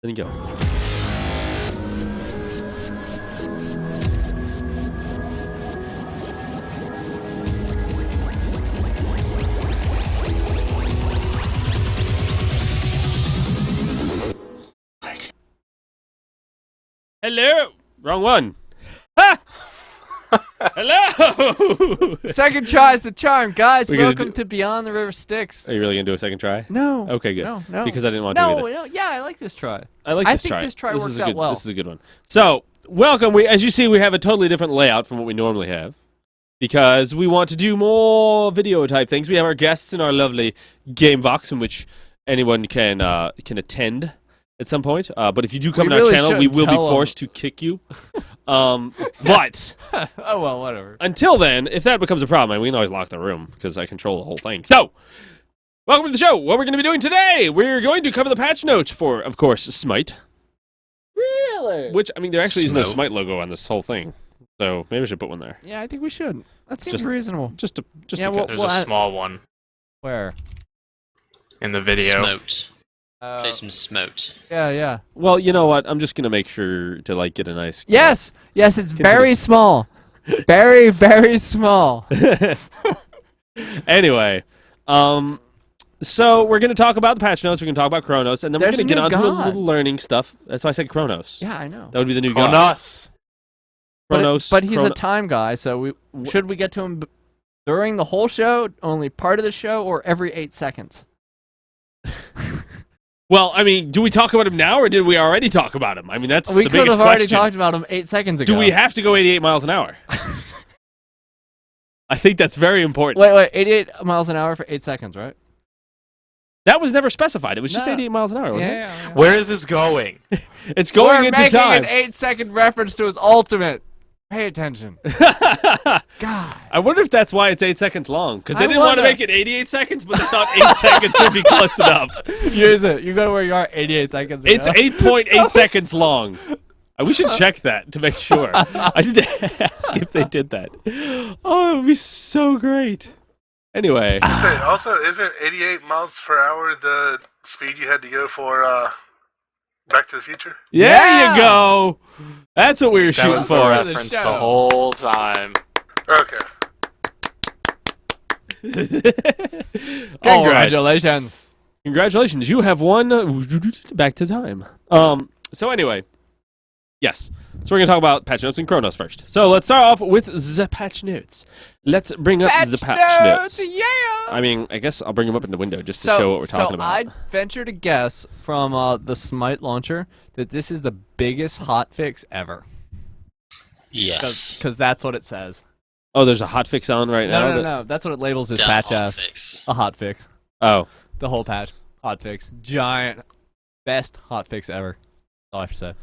Then you go. Hello! Wrong one. Ha! Hello! Second try is the charm, guys. We're Welcome to Beyond the River Styx. Are you really going to do a second try? No. Okay, good. No. Because I didn't want to either. No, yeah, I like this try. I think this try works out good, well. This is a good one. So, welcome. As you see, we have a totally different layout from what we normally have. Because we want to do more video type things. We have our guests in our lovely game box in which anyone can attend at some point. But if you do come on our channel, we will be forced to kick you. But oh well, whatever. Until then, if that becomes a problem, we can always lock the room because I control the whole thing. So, welcome to the show. What we're going to be doing today, we're going to cover the patch notes for, of course, Smite. Really? Which, I mean, there actually is no Smite logo on this whole thing. So maybe we should put one there. Yeah, I think we should. That seems reasonable. Just yeah, because. There's a small one. Where? In the video. Smote. Play some smote. Yeah. Well, you know what? I'm just gonna make sure to get a nice. Yes, it's very small. Very, very small. Anyway, so we're gonna talk about the patch notes. We're gonna talk about Chronos, and then we're gonna get onto a little learning stuff. That's why I said Chronos. Yeah, I know. That would be the new god. Chronos. But he's a time guy, so should we get to him during the whole show, only part of the show, or every 8 seconds? Well, I mean, do we talk about him now, or did we already talk about him? I mean, that's we the biggest question. We could have already talked about him 8 seconds ago. Do we have to go 88 miles an hour? I think that's very important. Wait, 88 miles an hour for 8 seconds, right? That was never specified. It was just 88 miles an hour, wasn't it? Yeah. Where is this going? It's going into time. We're making an 8-second reference to his ultimate. Pay attention. God. I wonder if that's why it's 8 seconds long. Because they didn't want to make it 88 seconds, but they thought 8 seconds would be close enough. Use it. You go to where you are 88 seconds ago. It's 8.8 seconds long. We should check that to make sure. I did ask if they did that. Oh, it would be so great. Anyway. Also, isn't 88 miles per hour the speed you had to go for Back to the Future? There you go. That's what we were shooting for. That was the reference the whole time. Okay. Congratulations. Congratulations. You have won back to time. So anyway. Yes. So we're going to talk about patch notes and Chronos first. So let's start off with the patch notes. Let's bring up the patch notes. Yeah. I mean, I guess I'll bring them up in the window just to show what we're talking about. I'd venture to guess from the Smite launcher that this is the biggest hotfix ever. Yes. Because that's what it says. Oh, there's a hotfix on right now? No. That's what it labels this patch as. A hotfix. Oh. The whole patch. Hotfix. Giant. Best hotfix ever. That's all I have to say.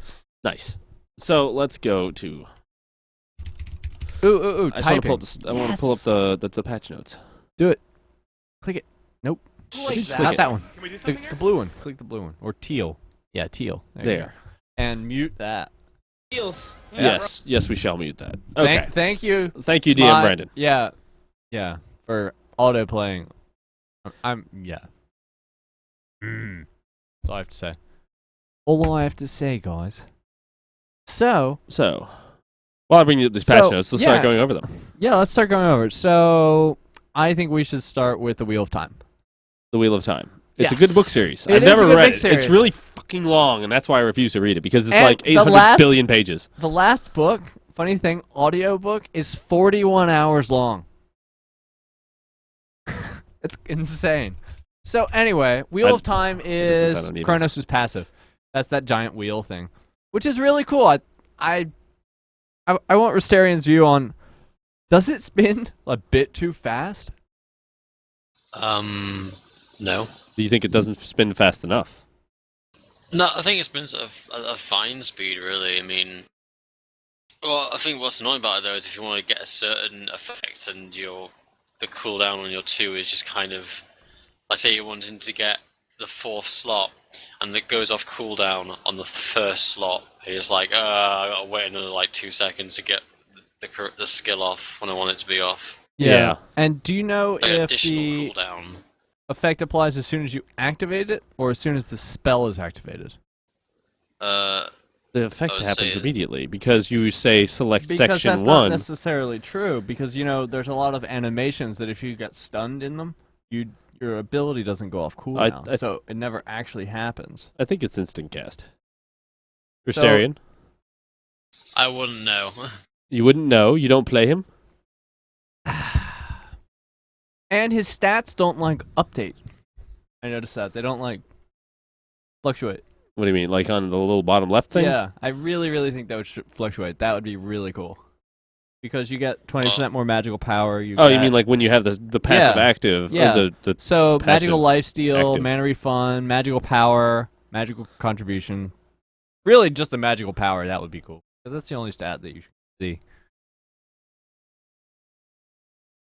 Nice. So let's go to. Ooh! I want to pull up the patch notes. Do it. Click it. Nope. Click Not it. that one. Can we do something The blue one. Click the blue one. Or teal. Yeah, teal. There. And mute that. Teals. Yes, we shall mute that. Okay. Thank you. Thank you, Smite. DM Brandon. Yeah, for auto playing. Yeah. That's all I have to say. All I have to say, guys. So, while I bring you these patch notes, let's start going over them. Yeah, let's start going over it. So, I think we should start with the Wheel of Time. The Wheel of Time. It's Yes. a good book series. It I've is never a good read book it. series. It's really fucking long, and that's why I refuse to read it, because it's And like the 800 billion pages. The last book, funny thing, audiobook, is 41 hours long. It's insane. So anyway, Wheel of Time is Chronos' passive. That's that giant wheel thing, which is really cool. I want Restarian's view on, does it spin a bit too fast? No. Do you think it doesn't spin fast enough? No, I think it spins at a fine speed, really. I mean, well, I think what's annoying about it, though, is if you want to get a certain effect and the cooldown on your 2 is just kind of, like, say you're wanting to get the 4th slot, and it goes off cooldown on the 1st slot. It's like, I gotta wait another, 2 seconds to get the skill off when I want it to be off. Yeah. And do you know Like if additional the cooldown. effect applies as soon as you activate it, or as soon as the spell is activated? The effect I would happens say- immediately because you say select Because section that's 1. not necessarily true. Because there's a lot of animations that if you get stunned in them, your ability doesn't go off cooldown, so it never actually happens. I think it's instant cast. Restarian, I wouldn't know. you wouldn't know. You don't play him. And his stats don't update. I noticed that they don't fluctuate. What do you mean, like on the little bottom left thing? Yeah, I really, really think that would fluctuate. That would be really cool. Because you get 20% more magical power. You mean like when you have the passive active? Yeah. Or the so magical passive lifesteal, active. mana refund, magical power, magical contribution. Really, just a magical power. That would be cool. Because that's the only stat that you should see.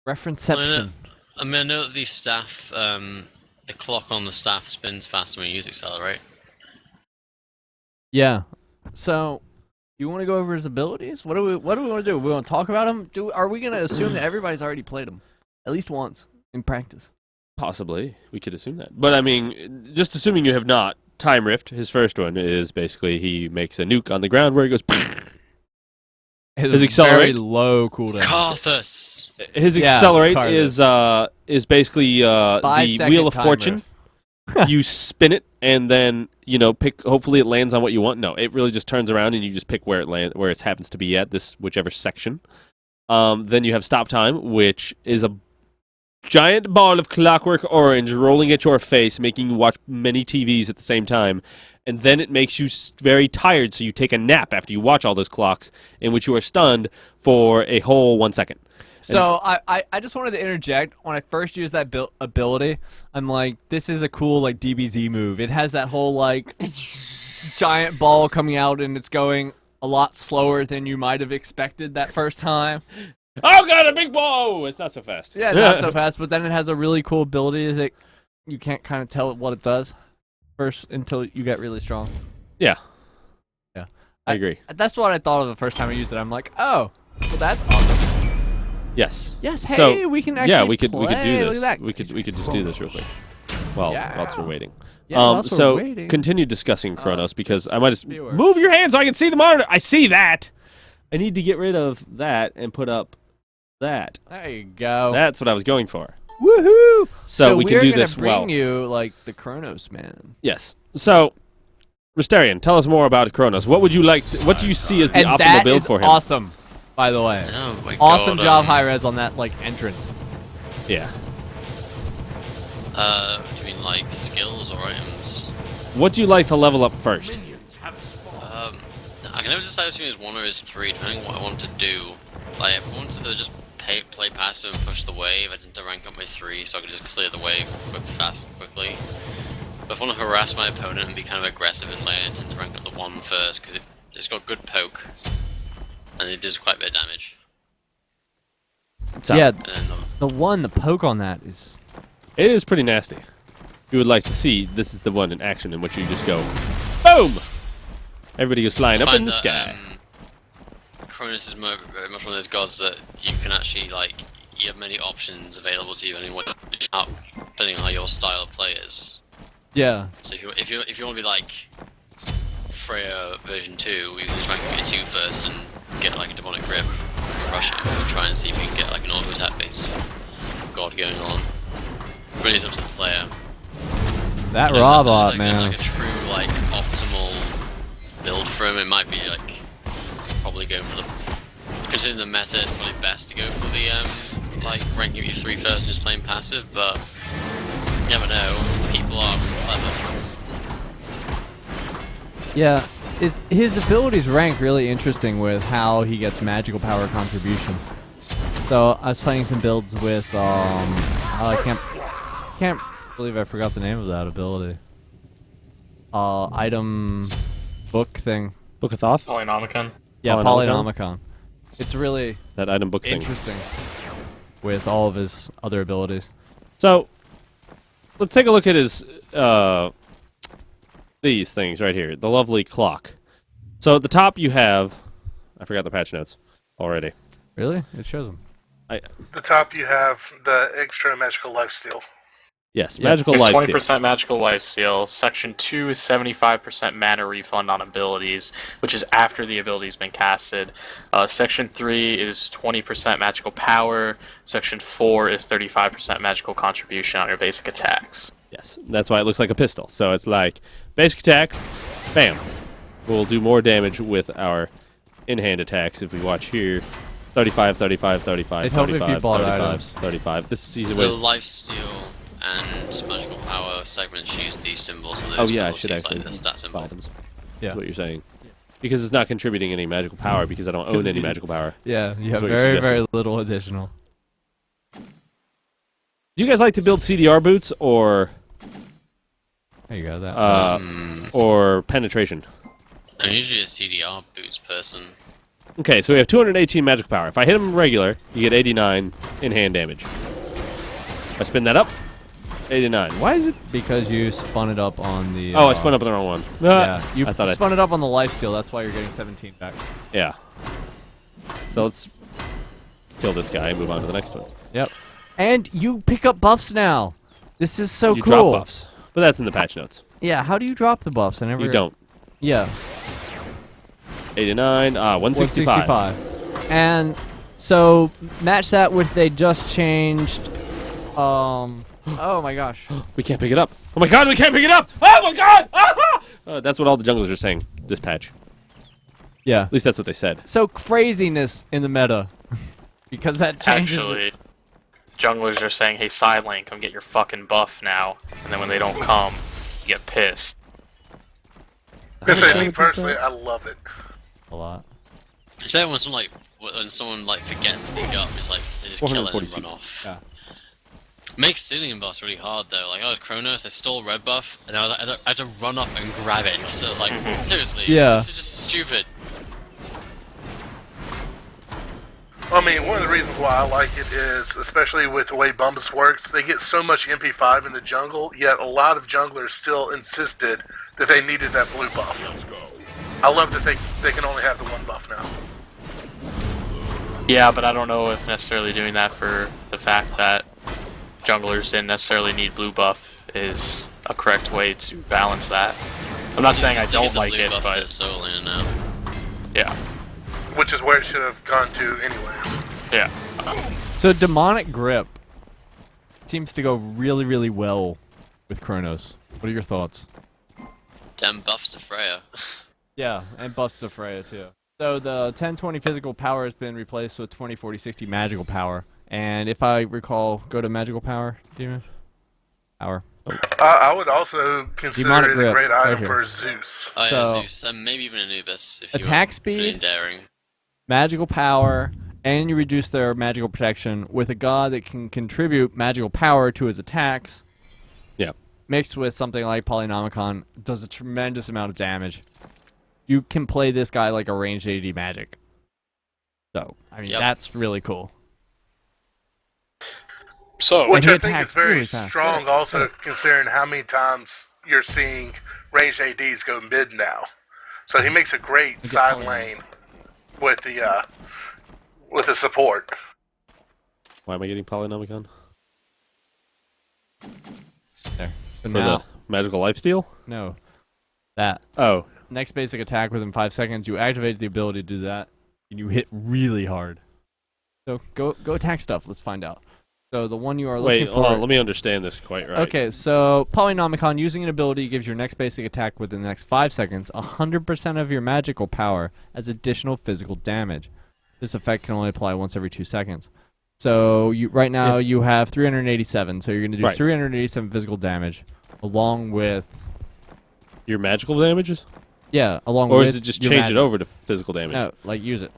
Referenceception. I mean, I know that the staff, the clock on the staff spins faster when you use Accelerate. Yeah. So, you want to go over his abilities? What do we want to do? We want to talk about him? Are we going to assume that everybody's already played him at least once in practice? Possibly, we could assume that. But I mean, just assuming you have not, Time Rift, his first one, is basically he makes a nuke on the ground where he goes. His accelerate, very low cooldown. Carthus! his Yeah, accelerate Carthus. is basically the 5-second Wheel of time Fortune. You spin it and then pick. Hopefully, it lands on what you want. No, it really just turns around and you just pick where it happens to be at whichever section. Then you have Stop Time, which is a giant ball of clockwork orange rolling at your face, making you watch many TVs at the same time. And then it makes you very tired, so you take a nap after you watch all those clocks, in which you are stunned for a whole 1 second. So I just wanted to interject. When I first used that ability, I'm like, this is a cool DBZ move. It has that whole giant ball coming out, and it's going a lot slower than you might have expected that first time. Oh god, a big ball! It's not so fast. Yeah, not so fast, but then it has a really cool ability that you can't kind of tell what it does first until you get really strong. Yeah. Yeah. I agree. That's what I thought of the first time I used it. I'm like, oh, well, that's awesome. Yes. Yes, hey, So, we can actually yeah, we could play. do Look this. at that. We could just do this real quick. Well, Yeah. whilst we're waiting. Yeah, whilst we're so waiting. continue discussing Chronos because just I might just viewer. move your hand so I can see the monitor. I see that. I need to get rid of that and put up that. There you go. That's what I was going for. Woohoo! So we can do we're this gonna bring well. you the Chronos man. Yes. So, Restarian, tell us more about Chronos. What would you like? What do you see as the And optimal that build is for him? awesome, by the way. Oh my Awesome god. job, high res on that entrance. Yeah. Do you mean skills or items? What do you like to level up first? I can never decide between his 1 or his 3, depending on what I want to do. If I wanted to just play passive and push the wave, I tend to rank up my 3 so I can just clear the wave quickly. But if I want to harass my opponent and be kind of aggressive in lane, I tend to rank up the 1 first, because it's got good poke, and it does quite a bit of damage. So, Yeah, And then the poke on that is... it is pretty nasty. If you would like to see, this is the one in action in which you just go, boom! Everybody goes flying up in the sky. Cronus is very much one of those gods that you can actually you have many options available to you, depending on how your style of play is. Yeah. So if you want to be like Freya version 2, you can just rank up your 2 first and get a demonic grip, rush it, and try and see if you can get an auto attack based god going on. Really, it's up to the player. That If robot, there's, man. a true optimal build for him, it might be probably going for the. Considering the meta, it's probably best to go for the ranking your 3 first and just playing passive, but you never know. People are clever. Yeah, his abilities rank really interesting with how he gets magical power contribution. So I was playing some builds with I can't believe I forgot the name of that ability. Item book thing. Book of Thoth? Polynomicon. Yeah, Polynomicon? Polynomicon. It's really That item book thing. interesting with all of his other abilities. So, let's take a look at his, these things right here. The lovely clock. So at the top you have, I forgot the patch notes already. Really? It shows him. The top you have the extra magical lifesteal. Yes, Yeah. magical You have life 20% magical lifesteal. Section 2 is 75% mana refund on abilities, which is after the ability's been casted. Section 3 is 20% magical power. Section 4 is 35% magical contribution on your basic attacks. Yes, that's why it looks like a pistol. So it's like basic attack, bam. We'll do more damage with our in-hand attacks if we watch here. 35, 35, 35, It'd help if you 35, bought 35, items. 35. This season The with lifesteal and magical power segments use these symbols. And oh those yeah, I symbols should use, actually like the stat symbol. items. Yeah. That's what you're saying. Because it's not contributing any magical power because I don't own any magical power. Yeah, you have what you're very, suggesting. very little additional. Do you guys like to build CDR boots or There you go. That. or penetration? I'm usually a CDR boots person. Okay, so we have 218 magical power. If I hit him regular, you get 89 in-hand damage. If I spin that up, 89. Why is it? Because you spun it up on the. Oh, I spun up on the wrong one. Yeah, you I thought spun it up on the lifesteal. That's why you're getting 17 back. Yeah. So let's kill this guy and move on to the next one. Yep. And you pick up buffs now. This is so You cool. drop buffs. But that's in the patch notes. Yeah. How do you drop the buffs? I never. You don't. Yeah. 89, 165. 165. And so match that with they just changed. Oh my gosh. We can't pick it up. Oh my god, we can't pick it up! Oh my god! That's what all the junglers are saying this patch. Yeah. At least that's what they said. So craziness in the meta. Because that changes. Actually, junglers are saying, hey, side lane, come get your fucking buff now. And then when they don't come, you get pissed. Because I think personally, I love it. a lot. It's better when someone forgets to pick up. It's like they just kill it and 442. run off. Yeah. Makes stealing buffs really hard though. Like I was Chronos, I stole red buff, and I had to run up and grab it. So I was like, seriously, Yeah. this is just stupid. I mean, one of the reasons why I like it is, especially with the way Bumbus works, they get so much MP5 in the jungle, yet a lot of junglers still insisted that they needed that blue buff. I love that they can only have the one buff now. Yeah, but I don't know if necessarily doing that for the fact that junglers didn't necessarily need blue buff is a correct way to balance that. I'm not saying I You don't get the like blue it, buff but to solo laner now. yeah, Which is where it should have gone to anyway. yeah. So demonic grip seems to go really, really well with Chronos. What are your thoughts? Damn buffs to Freya. Yeah, and buffs to Freya too. So the 10-20 physical power has been replaced with 20-40-60 magical power. And if I recall, go to magical power, Demon. Power. I would also consider Demonic it a grip, great right item here. for Zeus. Oh yeah, So- Zeus, and maybe even Anubis if Attack you were speed? feeling daring. Magical power, and you reduce their magical protection with a god that can contribute magical power to his attacks. Yeah. Mixed with something like Polynomicon, does a tremendous amount of damage. You can play this guy like a ranged AD magic. So, I mean, Yep. that's really cool. So, Which he I think attacks is very really fast. strong, Good. also Good. considering how many times you're seeing ranged ADs go mid now. So he makes a great get side poly. lane with the support. Why am I getting Polynomicon? There. So For now, the magical lifesteal? no. That. Oh. Next basic attack within 5 seconds, you activate the ability to do that, and you hit really hard. So go attack stuff. Let's find out. So the one you are looking Wait, for. hold on. Let me understand this quite right. Okay, so Polynomicon, using an ability gives your next basic attack within the next 5 seconds 100% of your magical power as additional physical damage. This effect can only apply once every 2 seconds. So right now you have 387, so you're going to do Right. 387 physical damage, along with Your magical damages? along Or with is it just your change magic. it over to physical damage? No, like use it.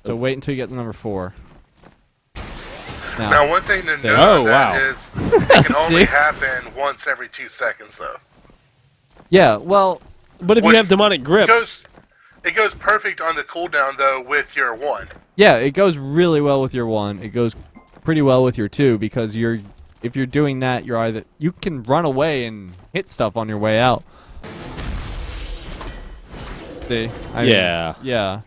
So Oh. wait until you get to number 4. Now, one thing to note Oh, of that wow. is it can only See? happen once every 2 seconds, though. Yeah, well, But if What- you have demonic grip, It goes perfect on the cooldown, though, with your 1. yeah, it goes really well with your 1. It goes pretty well with your 2 because if you're doing that, you can run away and hit stuff on your way out. See? I mean, yeah. yeah.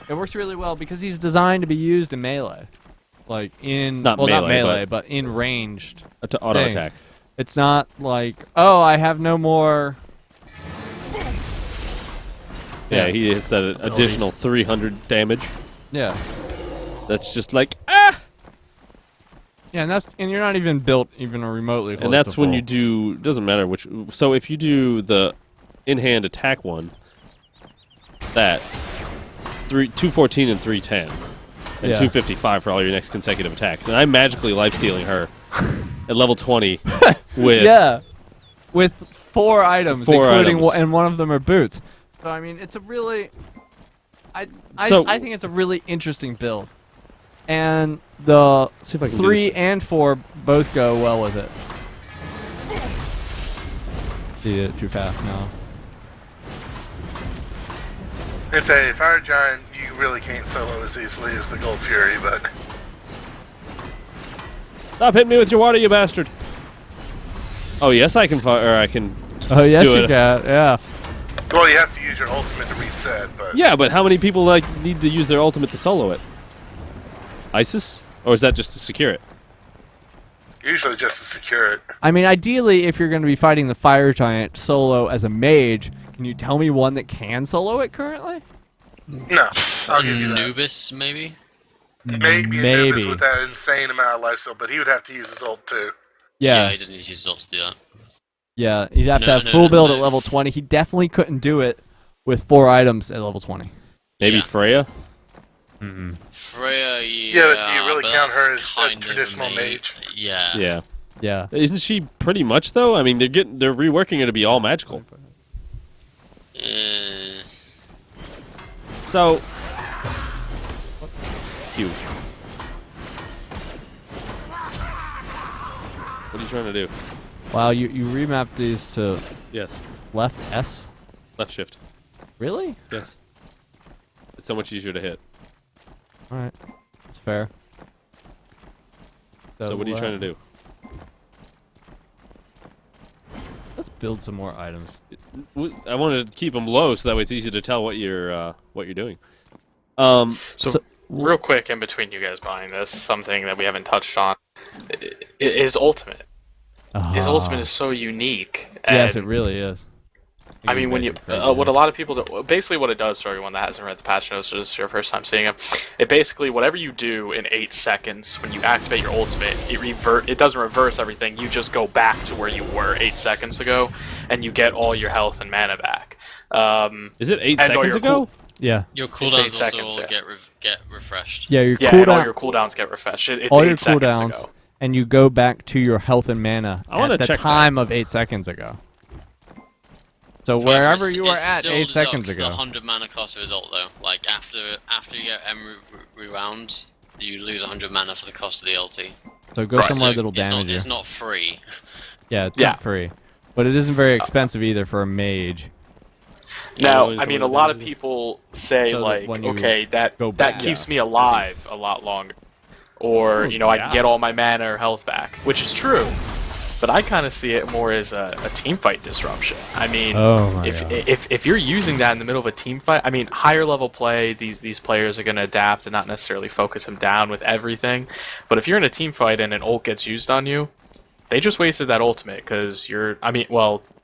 It works really well because he's designed to be used in melee. Like in Not not melee, melee, but in ranged. To auto thing. attack. It's not like, oh, I have no more. Yeah, he hits that additional 300 damage. Yeah. That's just like, ah! Yeah, and you're not even built even remotely close And that's to when full. you do, doesn't matter which, so if you do the in-hand attack one, that, 214 and 310, and Yeah. 255 for all your next consecutive attacks. And I'm magically lifestealing her at level 20 with... Yeah. With 4 items, Four including items. and one of them are boots. So, I mean, it's a really... I think it's a really interesting build. And the See if I can do 3 this. and 4 both go well with it. See it too fast now. I say, Fire Giant, you really can't solo as easily as the Gold Fury, but Stop hitting me with your water, you bastard! Oh, yes, I can fire, or I can... Oh, yes, Do you it. can. Yeah. well, you have to use your ultimate to reset. But Yeah, but how many people, like, need to use their ultimate to solo it? ISIS? Or is that just to secure it? usually just to secure it. I mean, ideally, if you're going to be fighting the Fire Giant solo as a mage, can you tell me one that can solo it currently? No, I'll give you that. Anubis, maybe? Maybe Maybe. Anubis with that insane amount of life steal, but he would have to use his ult too. Yeah. He doesn't need to use his ult to do that. Yeah, he'd have to No, have no, full no, build no. at level 20. He definitely couldn't do it with 4 items at level 20. Maybe Yeah. Freya? Freya, Yeah, but do you really but count her that's as a kind of traditional mage? Yeah. Yeah. Yeah. Isn't she pretty much, though? I mean, they're reworking her to be all magical. So... Q. What are you trying to do? Wow, you remapped these to Yes. left S? Left shift. Really? Yes. It's so much easier to hit. Alright. That's fair. So what are you trying to do? Let's build some more items. I wanted to keep them low so that way it's easy to tell what you're doing. So, real quick, in between you guys buying this, something that we haven't touched on is ultimate. His ultimate is so unique. Yes, and it really is. I mean, when you what a lot of people do, basically what it does for everyone that hasn't read the patch notes or this is your first time seeing them, it basically whatever you do in 8 seconds when you activate your ultimate, it doesn't reverse everything. You just go back to where you were 8 seconds ago, and you get all your health and mana back. Is it 8 and all seconds your ago? Yeah. Your 8 cooldowns also seconds, yeah. get refreshed. Yeah, your Yeah, and all cooldown, your cooldowns get refreshed. It's all 8 your seconds cooldowns, ago. and you go back to your health and mana I wanna at the check time of 8 seconds ago. So wherever you were at 8 seconds The ago. 100 mana cost of his ult though. Like after you get rewound, you lose 100 mana for the cost of the ulti. So go somewhere that'll damage you. It's not free. Yeah, it's Yeah. not free. But it isn't very expensive either for a mage. Now, Yeah, I mean, a what lot it of is. people say So that like, when you okay, that go back- keeps me alive a lot longer, or you know, I can get all my mana or health back, which is true. But I kind of see it more as a team fight disruption. I mean, Oh my God. if you're using that in the middle of a team fight, I mean, higher level play, these players are going to adapt and not necessarily focus them down with everything. But if you're in a team fight and an ult gets used on you, they just wasted that ultimate because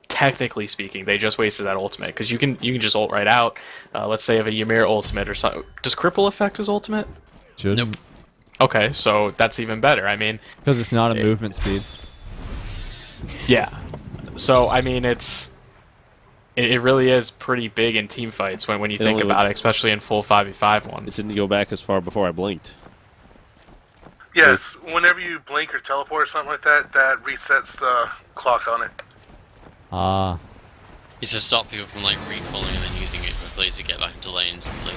technically speaking, they just wasted that ultimate because you can just ult right out. Let's say of a Ymir ultimate or something. Does cripple affect his ultimate? Shouldn't. Nope. Okay, so that's even better. I mean, Because it's not a movement speed. yeah. So I mean, it really is pretty big in team fights when you think only about it, especially in full 5v5 It ones. didn't go back as far before I blinked. Yes, whenever you blink or teleport or something like that, that resets the clock on it. Ah. It's to stop people from like recalling and then using it quickly to get back into lane instantly.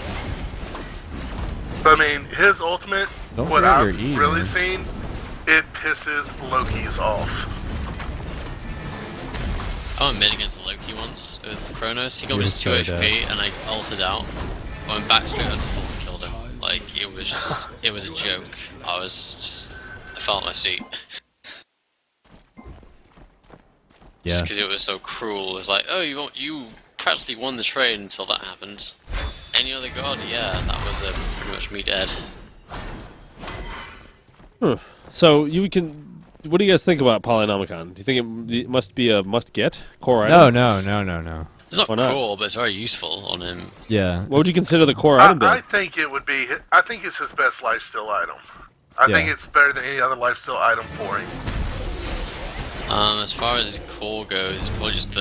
But I mean, his ultimate, Don't what forget your I've E, really man. seen, it pisses Loki's off. I went mid against a Loki once with Chronos. He got He me was to so 2 HP and I ulted out. I went back straight and fucking killed him. Like, it was a joke. I fell on my seat. Yeah. Just because it was so cruel. It was like, oh, you practically won the trade until that happened. Any other god? Yeah, that was pretty much me dead. So you can what do you guys think about Polynomicon? Do you think it must be a must-get core item? No. It's not Why not? cool, but it's very useful on him. Yeah. What would you consider the core item build? I think it would be. I think it's his best lifesteal item. I think it's better than any other lifesteal item for him. As far as core goes, it's probably just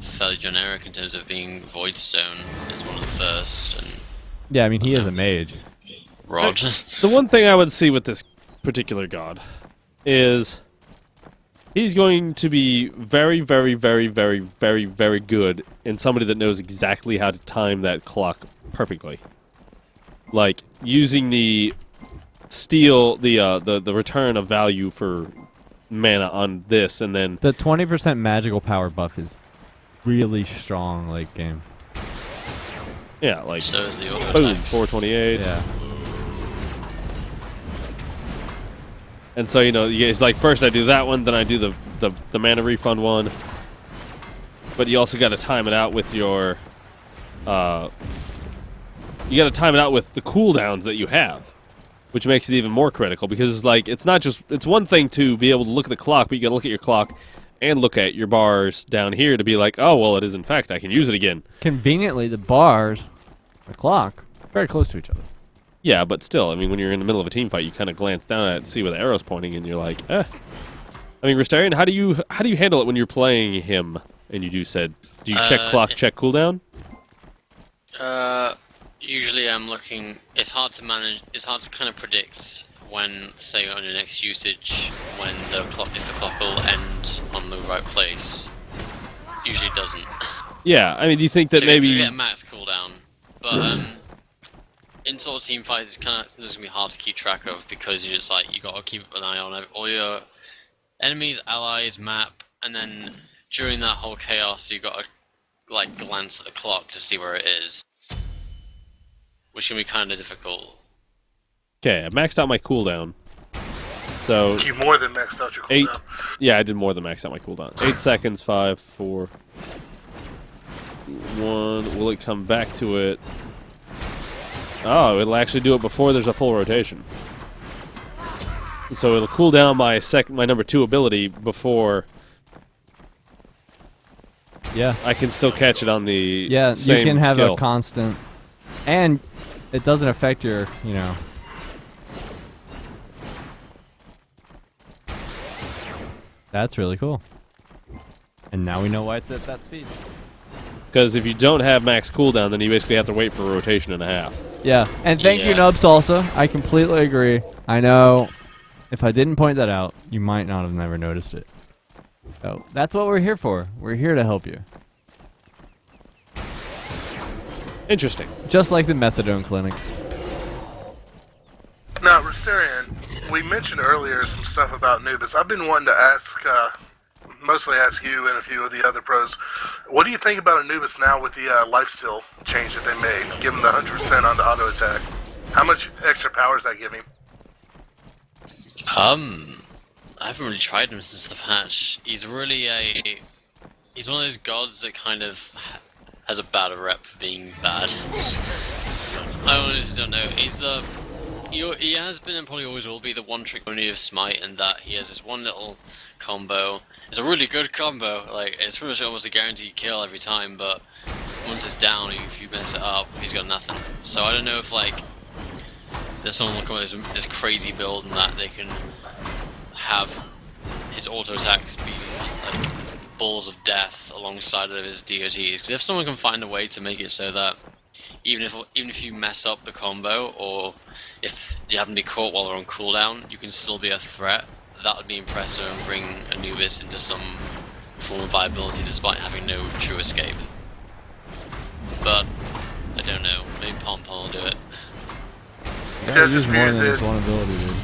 fairly generic in terms of being Voidstone is one of the first, and Yeah, I mean, he is a mage. Rod. The one thing I would see with this particular god is he's going to be very, very, very, very, very, very good in somebody that knows exactly how to time that clock perfectly. Like using the steal, the return of value for mana on this, and then The 20% magical power buff is really strong late game. yeah, like So is the auto boom, attacks. 428. Yeah. And so, it's like first I do that one, then I do the mana refund one. But you also got to time it out with your you got to time it out with the cooldowns that you have, which makes it even more critical because it's one thing to be able to look at the clock, but you got to look at your clock and look at your bars down here to be like, "Oh, well, it is in fact I can use it again." Conveniently, the bars, the clock, very close to each other. Yeah, but still, I mean, when you're in the middle of a team fight, you kind of glance down at it and see where the arrow's pointing, and you're like, eh. I mean, Restarian, how do you handle it when you're playing him? And do you check clock, check cooldown? Usually I'm looking. It's hard to manage. It's hard to kind of predict when, say, on your next usage, when if the clock will end on the right place. Usually it doesn't. Yeah, I mean, do you think that So maybe you get a max cooldown, but in sort of team fights, it's just gonna be hard to keep track of because you gotta keep an eye on all your enemies, allies, map, and then during that whole chaos, you gotta glance at the clock to see where it is, which can be kind of difficult. okay, I maxed out my cooldown. So You more than maxed out your cooldown. 8. Yeah, I did more than max out my cooldown. 8 seconds. 5, 4, 1. Will it come back to it? Oh, it'll actually do it before there's a full rotation. So it'll cool down my number 2 ability before Yeah. I can still catch it on the Yeah, same you can have skill. a constant, and it doesn't affect your, That's really cool. And now we know why it's at that speed. Because if you don't have max cooldown, then you basically have to wait for a rotation and a half. Yeah, and thank you, Yeah. Nub Salsa. I completely agree. I know if I didn't point that out, you might not have never noticed it. So that's what we're here for. We're here to help you. Interesting. Just like the methadone clinic. Now, Restarian, we mentioned earlier some stuff about Anubis. I've been wanting to mostly ask you and a few of the other pros, what do you think about Anubis now with the lifesteal change that they made, giving the 100% on the auto attack? How much extra power does that give him? I haven't really tried him since the patch. He's one of those gods that kind of has a bad rep for being bad. I honestly don't know. He has been and probably always will be the one trick pony of Smite, and that he has this one little combo. It's a really good combo. It's pretty much almost a guaranteed kill every time, but once it's down, if you mess it up, he's got nothing. So I don't know if there's someone looking at this crazy build and that they can have his auto attacks be balls of death alongside of his DOTs. Because if someone can find a way to make it so that even if you mess up the combo, or if you happen to be caught while they're on cooldown, you can still be a threat, that would be impressive and bring Anubis into some form of viability despite having no true escape. But I don't know. Maybe Pom Pom will do it. You Yeah, gotta use just more figured than just that- one ability, dude.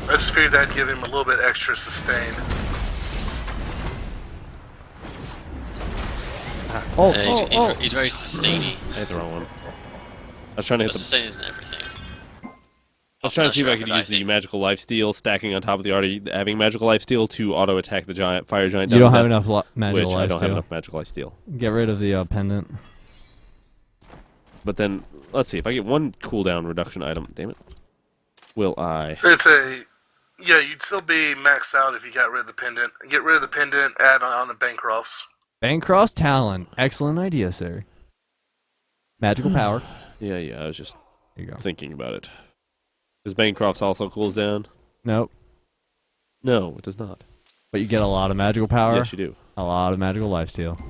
I just figured that'd give him a little bit extra sustain. Oh, He's very sustainy. I hit the wrong one. I was trying to hit But the. sustain isn't everything. I was trying to see if I could use the magical lifesteal stacking on top of the already having magical lifesteal to auto attack the fire giant. You down don't to have death, enough magical which I don't have lifesteal. enough magical lifesteal. Get rid of the pendant. But then let's see if I get one cooldown reduction item. Damn it. Will I? It's a Yeah, you'd still be maxed out if you got rid of the pendant. Get rid of the pendant, add on the Bancrofts. Bancross Talon. Excellent idea, sir. Magical power. Yeah, I was just There you go. thinking about it. Does Bancroft's also cools down? Nope. No, it does not. But you get a lot of magical power. Yes, you do. A lot of magical lifesteal.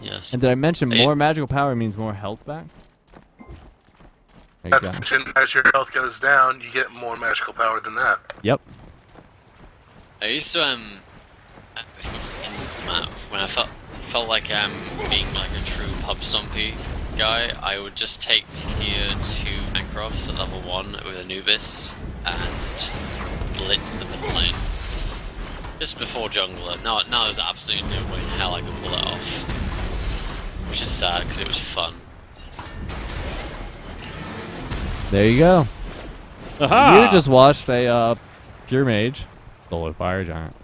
Yes. And did I mention Hey. more magical power means more health back? There you go. As your health goes down, you get more magical power than that. Yep. I used to when I felt like being like a true pub stompy guy, I would just take tier 2 Bancrofts at level 1 with Anubis and blitz the mid lane. Just before jungler. Now there's absolutely no way in hell I could pull it off. Which is sad because it was fun. There you go. Aha! You just watched a pure mage solo fire giant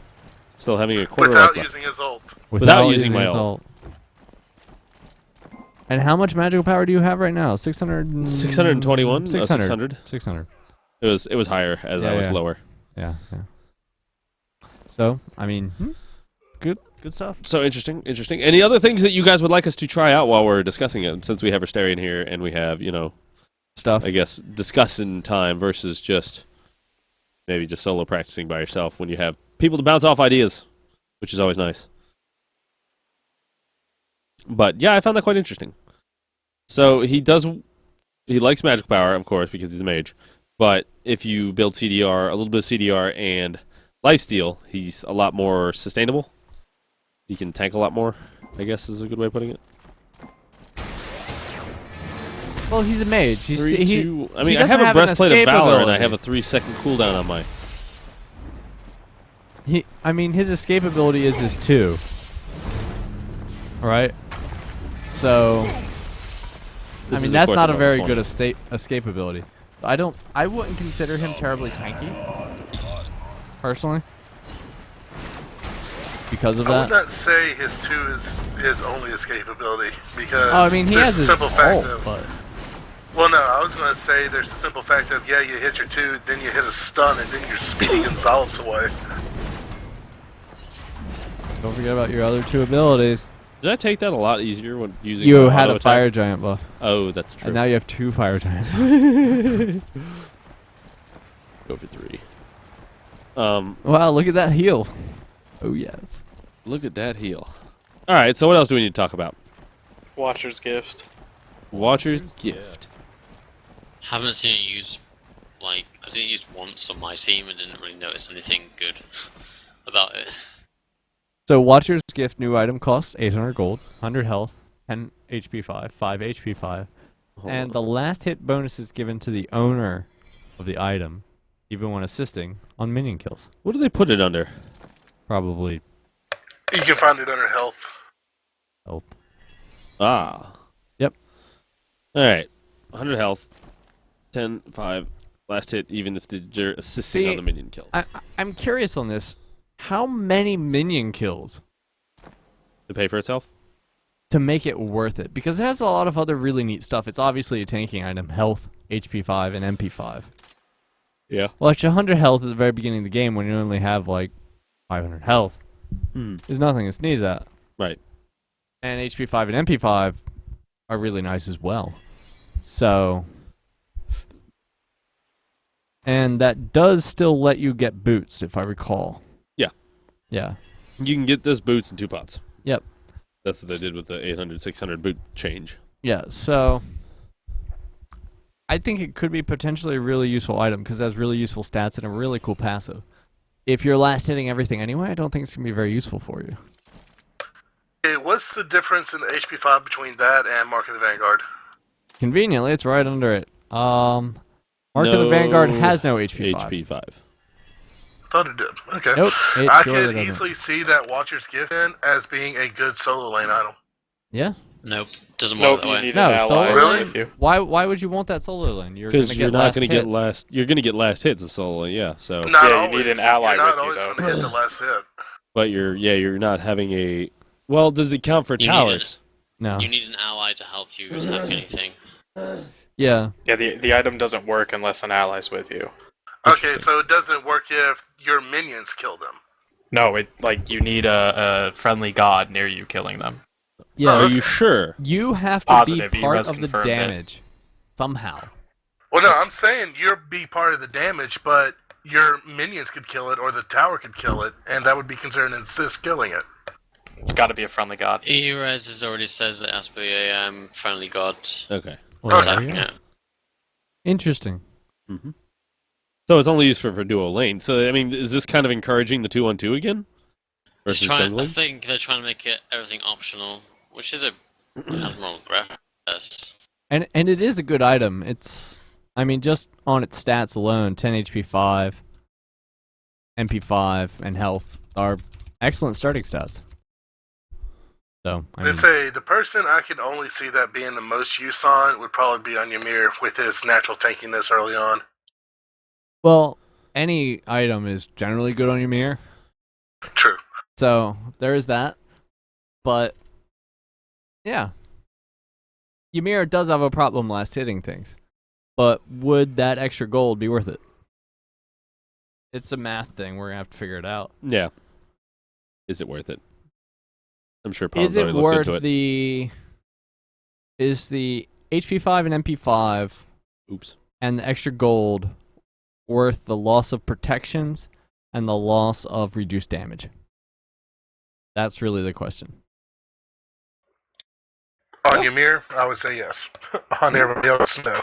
Still having a quarter Without off left. using his ult. Without using my his ult. And how much magical power do you have right now? 600. 621? No, 600. 600. 600. It was higher as I was lower. Yeah. So I mean, good stuff. So interesting. Any other things that you guys would like us to try out while we're discussing it? Since we have Astarion here and we have, Stuff. I guess discussing time versus just maybe just solo practicing by yourself when you have people to bounce off ideas, which is always nice. But yeah, I found that quite interesting. So he likes magical power, of course, because he's a mage. But if you build CDR, a little bit of CDR and lifesteal, he's a lot more sustainable. He can tank a lot more, I guess is a good way of putting it. Well, he's a mage. He's, Three, he, two, I he mean, I doesn't have a breastplate of escape valor, and I ability. have a 3-second cooldown on my. His escape ability is his 2. Alright? So, This is, of that's course, not a about very one. good escape ability. I wouldn't consider him terribly tanky, personally, because of I would that. not say his 2 is his only escape ability because Oh, I mean, he there's has the his simple fact ult, of. but Well, no, I was going to say there's the simple fact of, yeah, you hit your 2, then you hit a stun, and then you're speeding Gonzalez away. don't forget about your other 2 abilities. Did I take that a lot easier when using You my had auto a fire attack? giant buff, Oh, that's true. and now you have 2 fire giant buffs. Go for 3. Wow, look at that heal. Oh, yes. Look at that heal. All right, so what else do we need to talk about? Watcher's Gift. Watcher's Gift. Haven't seen it used, I've seen it used once on my team and didn't really notice anything good about it. So, Watcher's Gift new item costs 800 gold, 100 health, 10 HP 5 HP 5. And the last hit bonus is given to the owner of the item, even when assisting on minion kills. What do they put it under? Probably You can find it under health. health. Ah. Yep. All right. 100 health. 10, 5. Last hit, even if you're assisting See, on the minion kills. I'm curious on this. How many minion kills To pay for itself? to make it worth it? Because it has a lot of other really neat stuff. It's obviously a tanking item, health, HP 5, and MP 5. Yeah. Well, it's 100 health at the very beginning of the game when you only have, 500 health. Is nothing to sneeze at. Right. And HP 5 and MP 5 are really nice as well. So, and that does still let you get boots, if I recall. Yeah. Yeah. You can get this boots in 2 pots. Yep. That's what they did with the 800, 600 boot change. Yeah, so I think it could be potentially a really useful item because it has really useful stats and a really cool passive. If you're last hitting everything anyway, I don't think it's going to be very useful for you. Okay, what's the difference in the HP 5 between that and Mark of the Vanguard? Conveniently, it's right under it. Mark of the Vanguard has no HP 5. HP 5. Thought it did. Okay. Nope, it I surely could doesn't. easily see that Watcher's Gift in as being a good solo lane item. Yeah. Nope, doesn't work Nope, that you way. need No, an ally solo Really? with you. Why would you want that solo lane? You're Because gonna you're get not last going to get hits. last. You're going to get last hits in solo, yeah. So, Not Yeah, you always. need an ally You're not with you, always though. going to hit the last hit. but you're not having a. Well, does it count for You need towers? No. You need an ally to help you attack anything. Yeah. Yeah, the item doesn't work unless an ally's with you. Okay, so it doesn't work if your minions kill them. No, you need a friendly god near you killing them. Yeah, Are you sure? you have to Positive, be part Eros of the confirmed it. damage somehow. Well, no, I'm saying you'll be part of the damage, but your minions could kill it, or the tower could kill it, and that would be considered an assist killing it. It's got to be a friendly god. Erez has already says it has to be a friendly god Okay. Well, attacking yeah. it. Interesting. Mm-hmm. So it's only used for dual lane. So, I mean, is this kind of encouraging the 2-on-2 again? Versus I jungling? think they're trying to make it everything optional, which is a admirable practice. And it is a good item. It's, I mean, just on its stats alone, 10 HP 5, MP5, and health are excellent starting stats. So, I mean, I'd say the person I could only see that being the most use on would probably be on Ymir with his natural tankiness early on. well, any item is generally good on your mirror. True. So there is that. But yeah. Ymir does have a problem last hitting things. But would that extra gold be worth it? It's a math thing. We're gonna have to figure it out. Yeah. Is it worth it? I'm sure Is Paul's it already looked worth into it. is the HP5 and MP5 Oops. and the extra gold worth the loss of protections and the loss of reduced damage? That's really the question. On Ymir, I would say yes. On everybody else, no.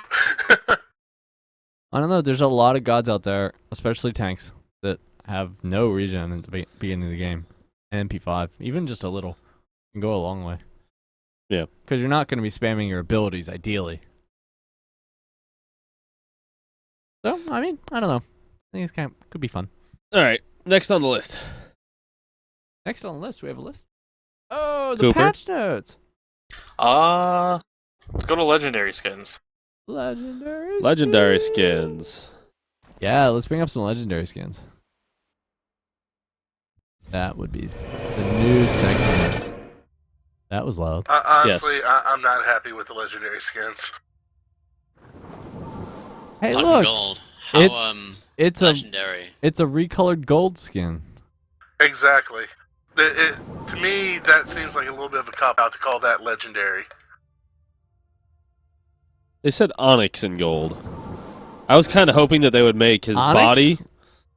I don't know. There's a lot of gods out there, especially tanks, that have no regen at the beginning of the game. And MP5, even just a little, can go a long way. Yeah. Because you're not going to be spamming your abilities, ideally. So, I mean, I don't know. I think it's could be fun. All right. Next on the list. Next on the list, we have a list. Oh, the Cooper? patch notes. Let's go to legendary skins. Legendary Skins. Yeah, let's bring up some legendary skins. That would be the new sexiness. That was loud. Honestly, Yes. I'm not happy with the legendary skins. Hey, Black look, and gold. How it's legendary. a recolored gold skin. Exactly. To me, that seems like a little bit of a cop-out to call that legendary. They said onyx and gold. I was kind of hoping that they would make his Onyx? body.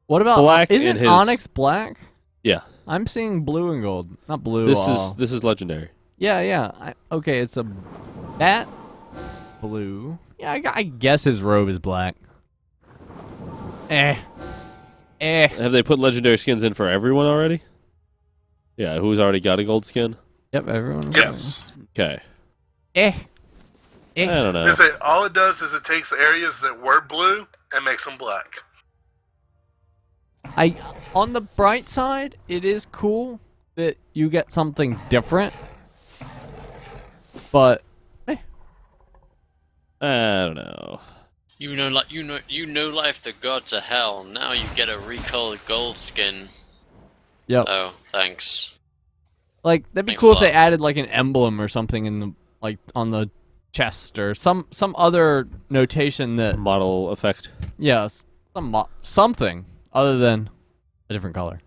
What about Black Isn't and his- onyx black? Yeah. I'm seeing blue and gold, not blue. This is legendary. Yeah. Okay, it's that blue. Yeah, I guess his robe is black. Have they put legendary skins in for everyone already? Yeah, who's already got a gold skin? Yep, everyone. Yes. Okay. Eh. I don't know. Is it, all it does is it takes the areas that were blue and makes them black. On the bright side, it is cool that you get something different. But I don't know. You know life the god to hell. Now you get a recolored gold skin. yep. Oh, thanks. Like that'd be Thanks cool a if they lot. added like an emblem or something in the on the chest or some other notation that Model effect. something other than a different color.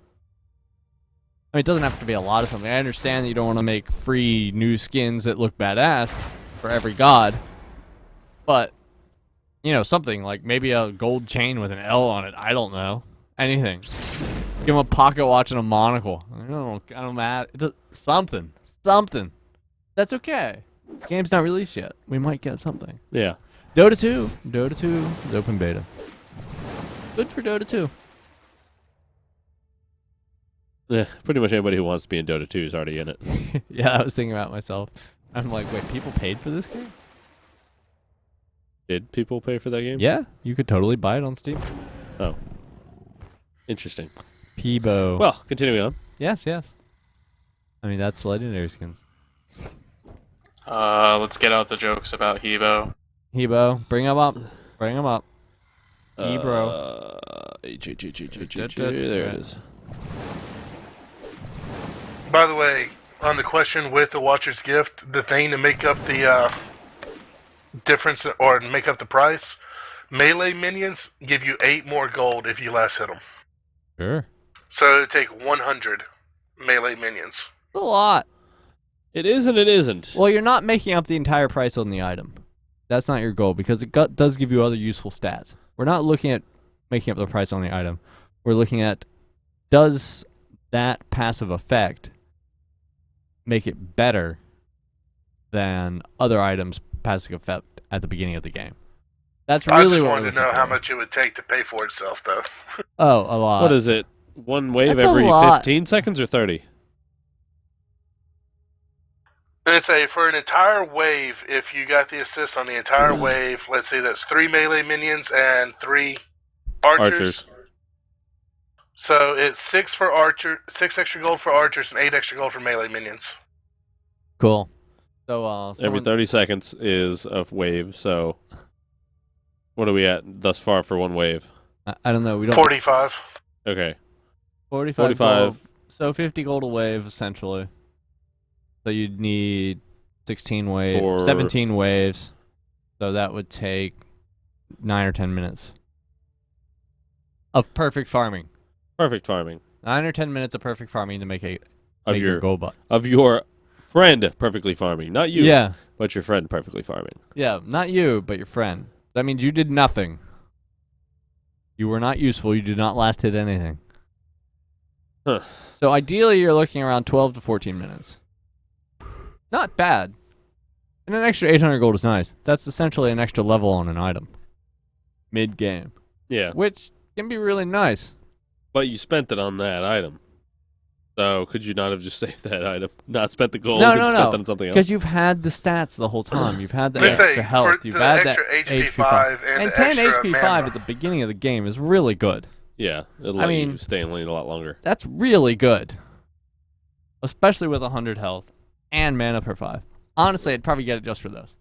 I mean, it doesn't have to be a lot of something. I understand that you don't want to make free new skins that look badass for every god, but you know, something like maybe a gold chain with an L on it. I don't know. Anything. Give him a pocket watch and a monocle. I don't matter. Something. That's okay. Game's not released yet. We might get something. Yeah. Dota 2 is open beta. Good for Dota 2. Yeah, pretty much anybody who wants to be in Dota 2 is already in it. Yeah, I was thinking about myself. I'm like, wait, people paid for this game? Did people pay for that game? Yeah, you could totally buy it on Steam. Oh. Interesting. Peebo. Well, continuing on. Yes. I mean, that's legendary skins. Let's get out the jokes about Hebo. Hebo, bring him up. Hebro. There it is. By the way, on the question with the Watcher's Gift, the thing to make up the difference or make up the price, Melee minions give you 8 more gold if you last hit them. Sure. So it would take 100 melee minions. A lot. It is and it isn't. Well, you're not making up the entire price on the item. That's not your goal, because it does give you other useful stats. We're not looking at making up the price on the item. We're looking at, does that passive effect make it better than other items' passive effect at the beginning of the game? That's really I just what wanted to know how much it would take to pay for itself, though. Oh, a lot. What is it? One wave That's a every lot. 15 seconds or 30? And it's for an entire wave, if you got the assist on the entire wave, let's say that's 3 melee minions and 3 archers. So it's 6 for archer, 6 extra gold for archers, and 8 extra gold for melee minions. Cool. So Every 30 seconds is a wave, so what are we at thus far for one wave? I don't know. We don't 45. Okay. 45 gold. So 50 gold a wave, essentially. So you'd need 17 waves. So that would take 9 or 10 minutes of perfect farming. Perfect farming. 9 or 10 minutes of perfect farming to make Of your gold butt. Of your friend perfectly farming. Not you, Yeah. but your friend perfectly farming. Yeah, not you, but your friend. That means you did nothing. You were not useful. You did not last hit anything. Huh. So ideally, you're looking around 12 to 14 minutes. Not bad. And an extra 800 gold is nice. That's essentially an extra level on an item. Mid-game. Yeah. Which can be really nice. But you spent it on that item. So could you not have just saved that item? Not spent the gold No, and no, spent no. it on something else? Because you've had the stats the whole time. You've had the Let's say, extra health. for You've the had that extra HP HP 5. 5 and And the 10 extra HP 5 mana. at the beginning of the game is really good. Yeah, it'll I let you mean- stay in lane a lot longer. That's really good. Especially with 100 health and mana per 5. Honestly, I'd probably get it just for those.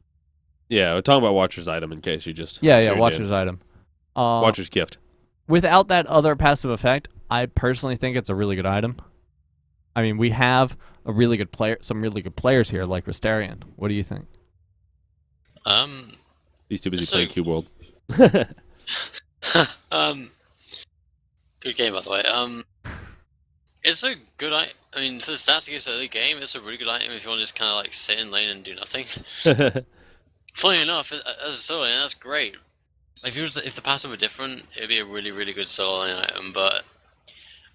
Yeah, we're talking about Watcher's item in case you just Yeah, tuned in. Watcher's item. Watcher's gift. Without that other passive effect, I personally think it's a really good item. I mean, we have a really good player, some really good players here, like Rysterian. What do you think? He's too busy So- playing Cube World. Good game, by the way. It's a good I mean, for the stats against the early game, it's a really good item if you want to just kind of like sit in lane and do nothing. Funny enough, as a solo lane, that's great. If the passive were different, it'd be a really, really good solo lane item. But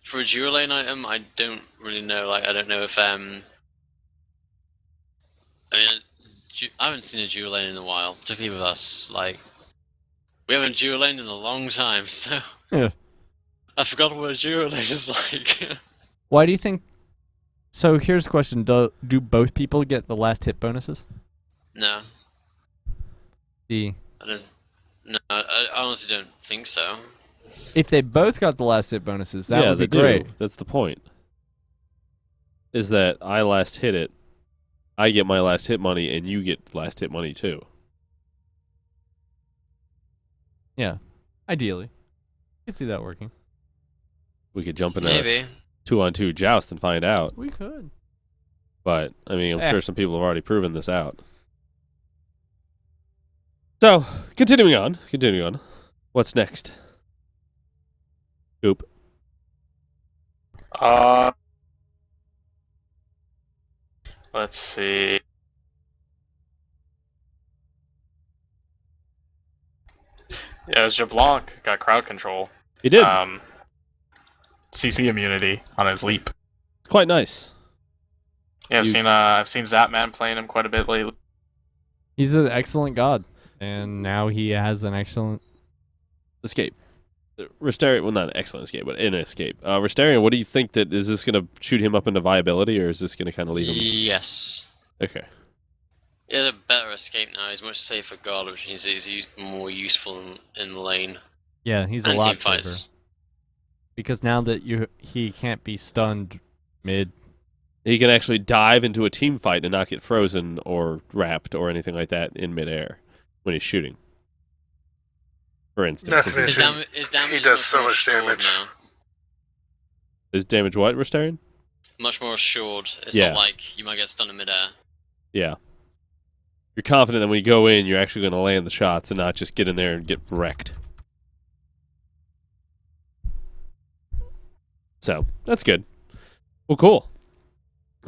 for a dual lane item, I don't really know. Like, I don't know if I mean, I haven't seen a dual lane in a while, particularly with us. Like, we haven't dual laned in a long time, so Yeah. I forgot what a dual lane is like. Why do you think... So here's the question. Do both people get the last hit bonuses? No, The... I don't. No, I honestly don't think so. If they both got the last hit bonuses, that would be they great. do. That's the point. Is that I last hit it, I get my last hit money, and you get last hit money too. Yeah. Ideally. I could see that working. We could jump in a Maybe. 2-on-2 joust and find out. We could. But, I mean, I'm Eh. sure some people have already proven this out. So, continuing on. What's next? Oop. Let's see. Yeah, Jablanc got crowd control. He did. CC immunity on his leap. It's quite nice. Yeah, I've seen Zapman playing him quite a bit lately. He's an excellent god. And now he has an excellent... Escape. Rysterian, well, not an excellent escape, but an escape. Rysterian, what do you think that, is this going to shoot him up into viability, or is this going to kind of leave him? Yes. Okay. He has a better escape now. He's much safer guard, which means he's more useful in lane Yeah, he's a and lot team fights. safer. Because now that he can't be stunned mid... He can actually dive into a team fight and not get frozen or wrapped or anything like that in midair when he's shooting. For instance. Not to if he's- mention- His damage he is does much so more much assured damage. now. Is damage what, Rysterian? Much more assured. It's Yeah. not like you might get stunned in midair. Yeah. you're confident that when you go in, you're actually going to land the shots and not just get in there and get wrecked. So, that's good. Well, cool.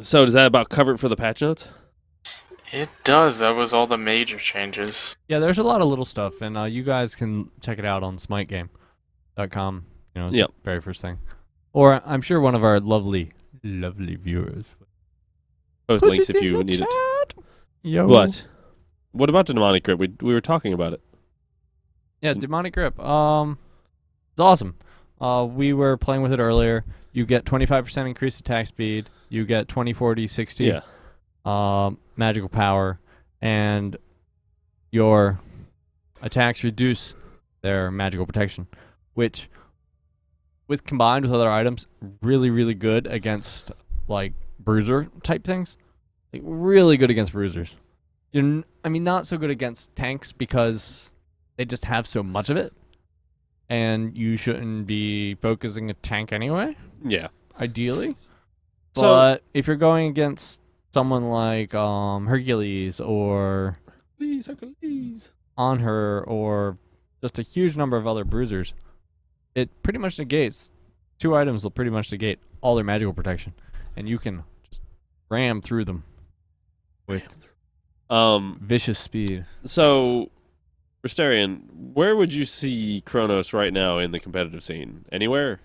So, does that about cover it for the patch notes? It does. That was all the major changes. Yeah, there's a lot of little stuff, and you guys can check it out on smitegame.com. You know, it's Yep. the very first thing. Or I'm sure one of our lovely viewers. Post Put links it if in you the need it. chat. Yo. What about the demonic grip? We were talking about it. Yeah, demonic grip. It's awesome. We were playing with it earlier. You get 25% increased attack speed. You get 20, 40, 60 Yeah. magical power, and your attacks reduce their magical protection, which, with combined with other items, really, really good against like bruiser type things. Like, really good against bruisers. Not so good against tanks because they just have so much of it, and you shouldn't be focusing a tank anyway, Yeah. ideally. So- But if you're going against someone like Hercules or Hercules. On Her or just a huge number of other bruisers, it pretty much negates. 2 items will pretty much negate all their magical protection, and you can just ram through them with vicious speed. So, Rosterian, where would you see Chronos right now in the competitive scene? Anywhere?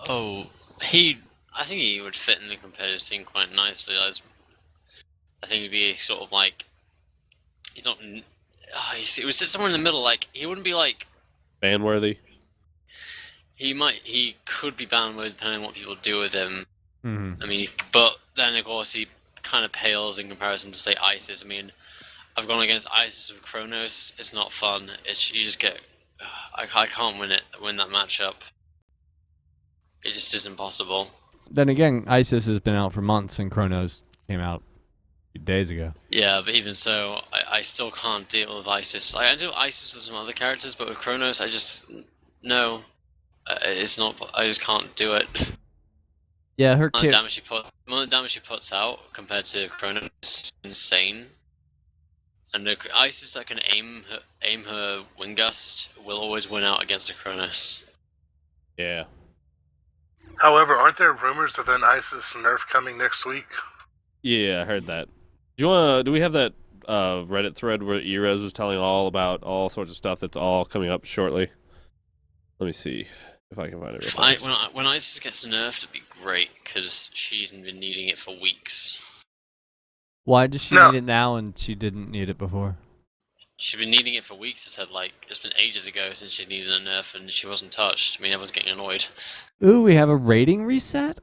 Oh, I think he would fit in the competitive scene quite nicely. I think he'd be sort of like, he's not. It was just somewhere in the middle. Like, he wouldn't be like. Ban worthy? He could be banned with depending on what people do with him. Mm-hmm. I mean, but then of course he kind of pales in comparison to say Isis. I mean, I've gone against Isis with Chronos. It's not fun. You just get. I can't win that matchup. It just isn't possible. Then again, Isis has been out for months, and Chronos came out a few days ago. Yeah, but even so, I still can't deal with Isis. I do Isis with some other characters, but with Chronos, no. It's not. I just can't do it. Yeah, her The kit. amount of damage she puts out compared to Chronos is insane. And the Isis that can aim her wind gust will always win out against a Chronos. Yeah. However, aren't there rumors of an ISIS nerf coming next week? Yeah, I heard that. Do we have that Reddit thread where Erez was telling all about all sorts of stuff that's all coming up shortly? Let me see if I can find it real fast. When Isis gets nerfed, it'd be great, because she's been needing it for weeks. Why does she No. need it now and she didn't need it before? She's been needing it for weeks. It said, it's been ages ago since she needed a nerf, and she wasn't touched. I mean, everyone's getting annoyed. Ooh, we have a rating reset?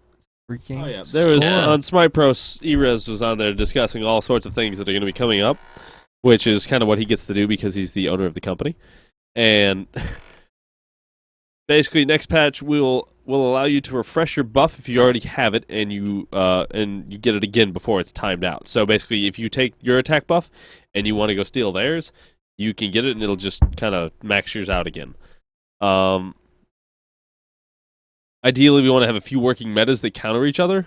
Freaking Oh yeah, there was Yeah. on Smite Pro. Erez was on there discussing all sorts of things that are going to be coming up, which is kind of what he gets to do because he's the owner of the company. And basically, next patch will allow you to refresh your buff if you already have it, and you get it again before it's timed out. So basically, if you take your attack buff and you want to go steal theirs, you can get it, and it'll just kind of max yours out again. Ideally, we want to have a few working metas that counter each other,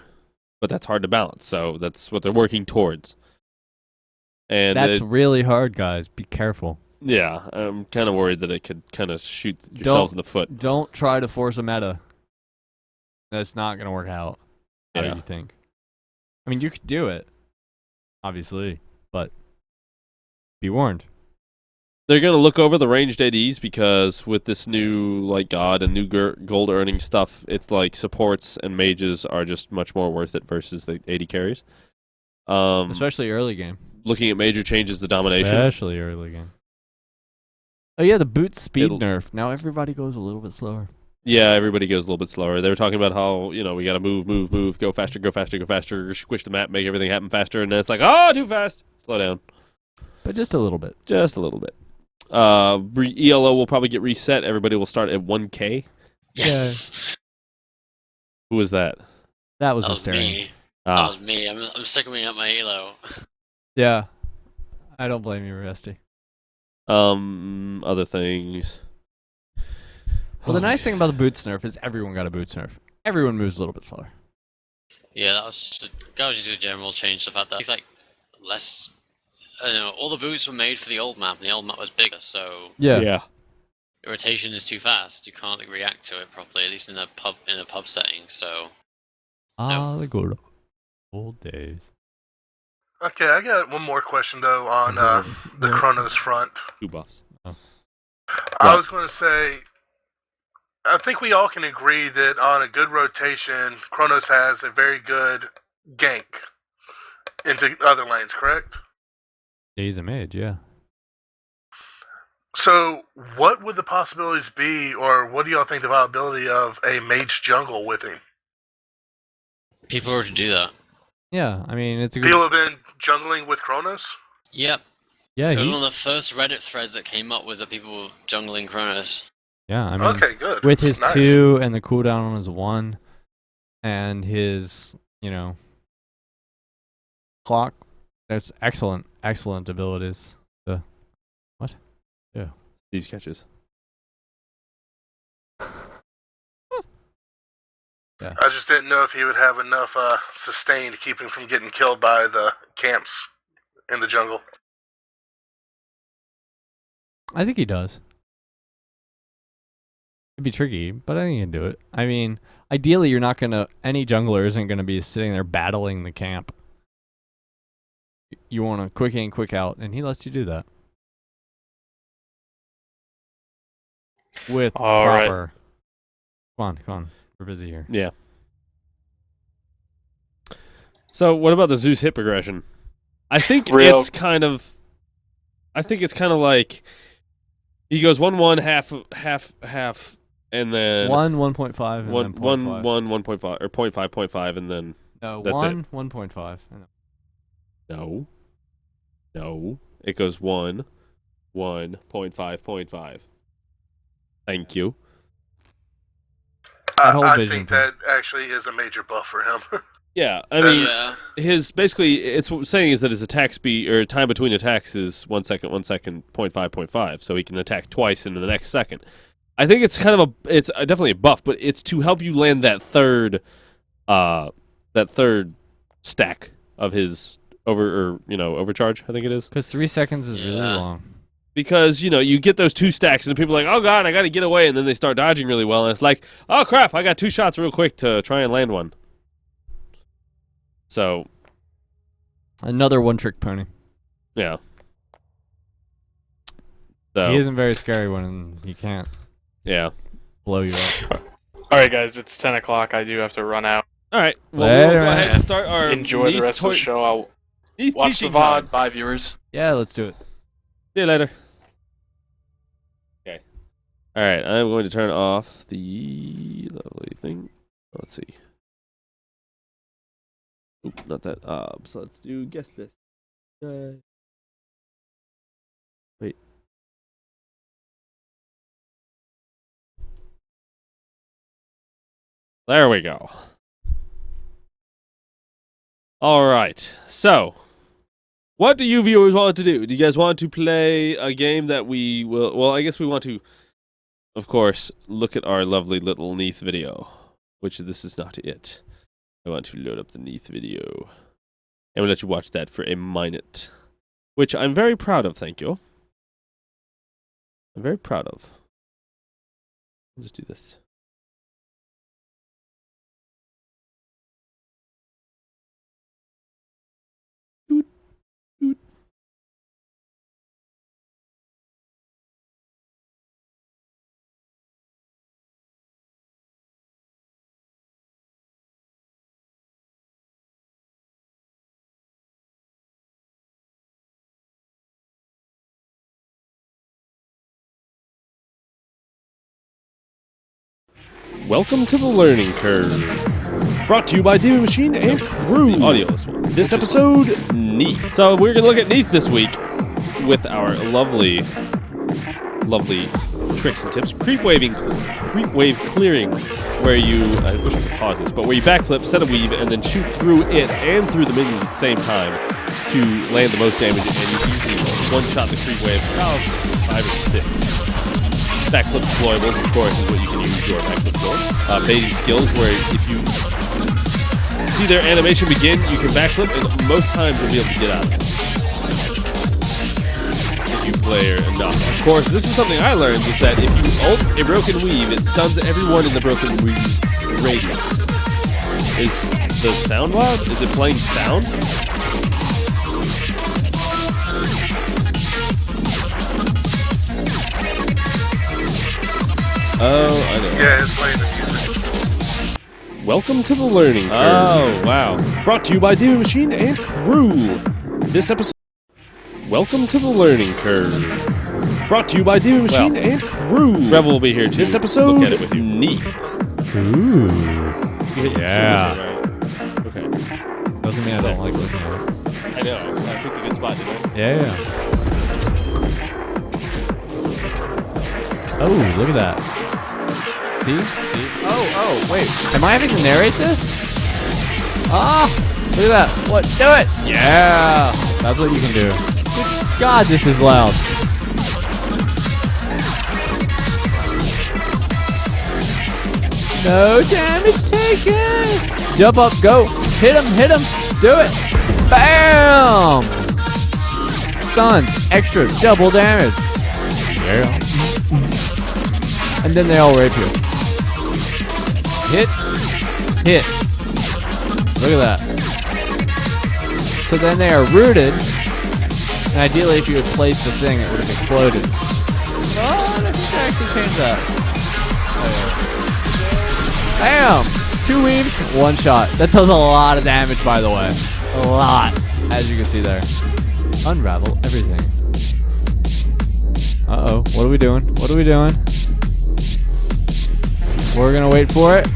but that's hard to balance. So that's what they're working towards. And That's really hard, guys. Be careful. yeah, I'm kind of worried that it could kind of shoot yourselves in the foot. Don't try to force a meta. That's not going to work out. How Yeah. do you think? I mean, you could do it, obviously, but be warned. They're going to look over the ranged ADs because with this new god and new gold earning stuff, it's like supports and mages are just much more worth it versus the AD carries. Especially early game. Looking at major changes to domination. Especially early game. Oh yeah, the boot speed It'll- nerf. Now everybody goes a little bit slower. Yeah, everybody goes a little bit slower. They were talking about how, we got to move, go faster, squish the map, make everything happen faster, and then it's like, too fast. Slow down. But just a little bit. Just a little bit. ELO will probably get reset. Everybody will start at 1K. Yes, Who was that? That was that was hysterical. me. That was me. I'm sickling up my elo. Yeah. I don't blame you, Rusty. Other things. Well, the nice thing about the boots nerf is everyone got a boots nerf. Everyone moves a little bit slower. Yeah, that was just a general change. The fact that it's less all the boots were made for the old map, and the old map was bigger, so Yeah. the rotation is too fast. You can't react to it properly, at least in a pub setting. So The good old days. Okay, I got one more question though on the Chronos front. 2 buffs. I was going to say, I think we all can agree that on a good rotation, Chronos has a very good gank into other lanes, correct? He's a mage, yeah. So, what would the possibilities be, or what do y'all think the viability of a mage jungle with him? people already do that. Yeah, I mean, it's a good... People have been jungling with Chronos? Yep. Yeah, It was one of the first Reddit threads that came up was that people were jungling Chronos. Yeah, I mean, Okay, good. with his Nice. 2 and the cooldown on his 1 and his, clock, there's excellent abilities. What? Yeah. These catches. Yeah. I just didn't know if he would have enough sustain to keep him from getting killed by the camps in the jungle. I think he does. It'd be tricky, but I think he can do it. I mean, ideally, you're not any jungler isn't gonna be sitting there battling the camp. You want to quick in, quick out, and he lets you do that. With All right. proper... Come on. We're busy here. Yeah. So, what about the Zeus hit progression? I think it's kind of like he goes 1-1, half, and then 1.5, and then 0.5. 1.5 or 0.5, and then No, that's 1.5. no, it goes 1, 0.5, 0.5. Thank you. I vision think thing. that actually is a major buff for him. Yeah, I mean, Yeah. his basically, it's what it's saying is that his attack speed or time between attacks is 1 second, 0.5, 0.5, so he can attack twice in the next second. I think it's it's definitely a buff, but it's to help you land that third stack of his overcharge. I think it is Because 3 seconds is really Yeah. long. because you get those 2 stacks and people are like, oh god, I got to get away, and then they start dodging really well, and it's like, oh crap, I got 2 shots real quick to try and land one. So Another one-trick pony. yeah. So He isn't very scary when he can't yeah. blow you up. Alright, guys, it's 10 o'clock. I do have to run out. All right. Well, Later, we'll go man. ahead and start our Enjoy the Neath rest of the show. I'll Neath watch the teaching time. VOD. Bye, viewers. Yeah, let's do it. See you later. Okay. All right. I'm going to turn off the lovely thing. Let's see. Oop, not that. So let's do guest list. Wait. There we go. All right. So, what do you viewers want to do? Do you guys want to play a game that we will... Well, I guess we want to, of course, look at our lovely little Neath video, which this is not it. I want to load up the Neath video. And we'll let you watch that for a minute, which I'm very proud of, thank you. I'm very proud of. Let's do this. Welcome to the Learning Curve. Brought to you by Demon Machine and Crew Audio. This episode, Neath. So we're going to look at Neath this week with our lovely tricks and tips. Creep wave clearing, where you, I wish I could pause this, but where you backflip, set a weave, and then shoot through it and through the minions at the same time to land the most damage, and you can usually one-shot the creep wave about 5 or 6. Backflip deployables, of course, is what you can use your backflip for. Baiting skills, where if you see their animation begin, you can backflip, and most times you'll be able to get out of it. player enough. Of course, this is something I learned, is that if you ult a broken weave, it stuns everyone in the broken weave radius. Is the sound loud? Is it playing sound? Oh, I know. Yeah, it's playing the music. Welcome to the learning curve. Oh, wow. Brought to you by Demon Machine and crew. This episode... Welcome to the learning curve. Brought to you by Demon Machine and crew. Revel will be here too. This episode... Look at it with unique. Ooh. Yeah. Okay. Doesn't mean I don't like looking at it. I know. I picked a good spot, didn't I? Yeah. Oh, look at that. See? Oh, wait. Am I having to narrate this? Ah! Look at that. What? Do it! Yeah! That's what you can do. Good God, this is loud. No damage taken! Jump up, go! Hit him! Do it! Bam! Stun! Extra double damage. Yeah. And then they all rape you. Hit. Look at that. So then they are rooted. And ideally, if you had placed the thing, it would have exploded. Oh, I think I actually changed that. Bam! 2 weaves, 1 shot. That does a lot of damage, by the way. A lot, as you can see there. Unravel everything. Uh-oh, what are we doing? We're gonna wait for it.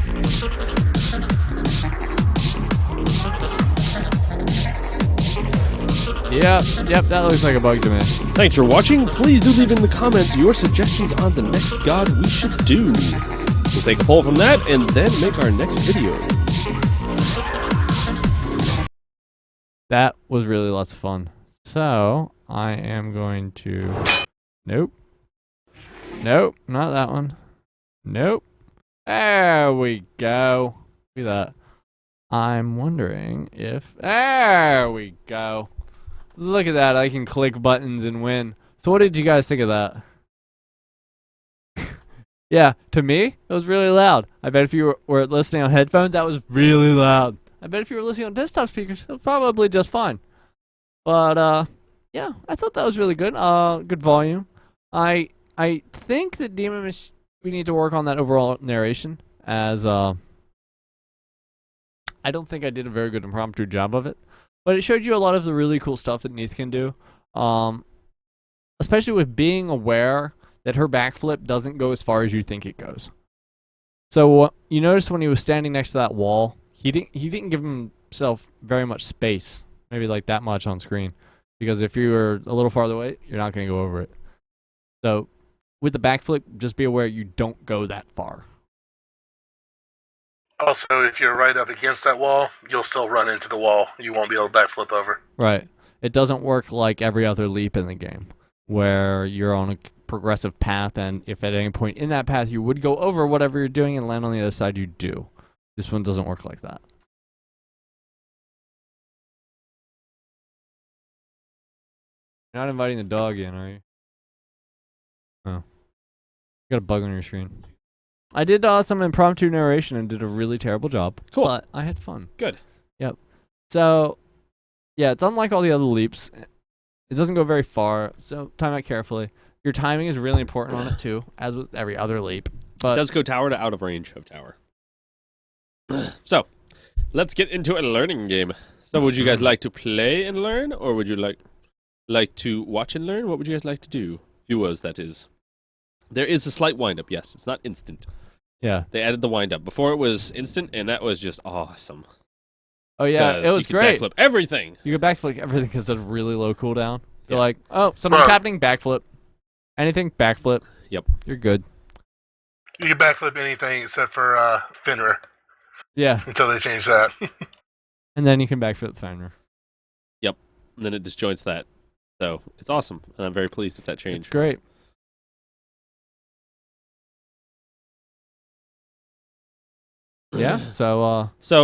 Yep, that looks like a bug to me. Thanks for watching. Please do leave in the comments your suggestions on the next god we should do. We'll take a poll from that and then make our next video. That was really lots of fun. So, I am going to... Nope, not that one. Nope. There we go. Look at that. I'm wondering if... There we go. Look at that. I can click buttons and win. So what did you guys think of that? Yeah, to me, it was really loud. I bet if you were listening on headphones, that was really loud. I bet if you were listening on desktop speakers, it was probably just fine. But, yeah, I thought that was really good. Good volume. I think that Demon Machine... We need to work on that overall narration, as I don't think I did a very good impromptu job of it, but it showed you a lot of the really cool stuff that Neith can do, especially with being aware that her backflip doesn't go as far as you think it goes. So you notice when he was standing next to that wall, he didn't give himself very much space, maybe like that much on screen, because if you were a little farther away, you're not going to go over it. So with the backflip, just be aware you don't go that far. Also, if you're right up against that wall, you'll still run into the wall. You won't be able to backflip over. Right. It doesn't work like every other leap in the game, where you're on a progressive path, and if at any point in that path you would go over whatever you're doing and land on the other side, you do. This one doesn't work like that. You're not inviting the dog in, are you? Oh. You got a bug on your screen. I did some impromptu narration and did a really terrible job. Cool. But I had fun. Good. Yep. So, yeah, it's unlike all the other leaps. It doesn't go very far, so time it carefully. Your timing is really important on it too, as with every other leap. But It does go tower to out of range of tower. So, let's get into a learning game. So, would you guys like to play and learn, or would you like to watch and learn? What would you guys like to do? Viewers, that is. There is a slight wind-up, yes. It's not instant. yeah. They added the wind-up. Before it was instant, and that was just awesome. Oh yeah, it was you could great. backflip everything. You could backflip everything because it's really low cooldown. You're Yeah. like, oh, something's Bro. happening, backflip. Anything, backflip. Yep. You're good. You can backflip anything except for Fenrir Yeah. until they change that. And then you can backflip Fenrir. And then it disjoints that. So, it's awesome, and I'm very pleased with that change. It's great. Yeah, so So,